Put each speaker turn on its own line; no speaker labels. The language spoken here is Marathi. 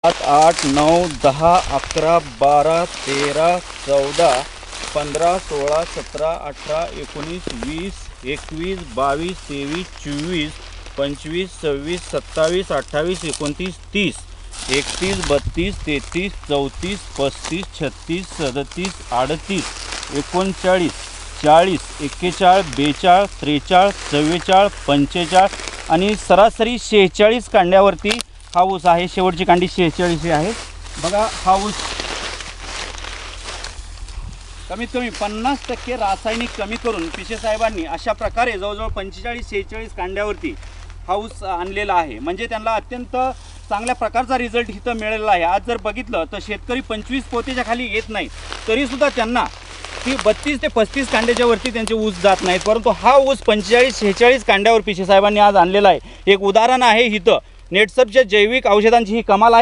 7 8 9 10 11 12 13 14 15 16 17 18 19 20 21 22 23 24 25 26 27 28 29 30 31 32 33 34 35 36 37 38 39 40 41 42 43 44 45 आणि सरासरी 46 कांड्यावरती हा ऊस आहे. शेवटची कांडी 46 आहे. बघा हा ऊस कमीत कमी 50% रासायनिक कमी करून पिशे साहेबांनी अशा प्रकारे जवळजवळ 45-46 कांड्यावरती हा ऊस आणलेला आहे. म्हणजे त्यांना अत्यंत चांगल्या प्रकारचा रिझल्ट इथं मिळालेला आहे. आज जर बघितलं तर शेतकरी 25 पोतेच्या खाली येत नाही तरीसुद्धा त्यांना ती 32 ते 35 कांड्याच्या वरती त्यांचे ऊस जात नाहीत. परंतु हा ऊस 45-46 कांड्यावर पिशे साहेबांनी आज आणलेला आहे. एक उदाहरण आहे इथं नेटसपच्या जैविक औषधांची ही कमाल आहे.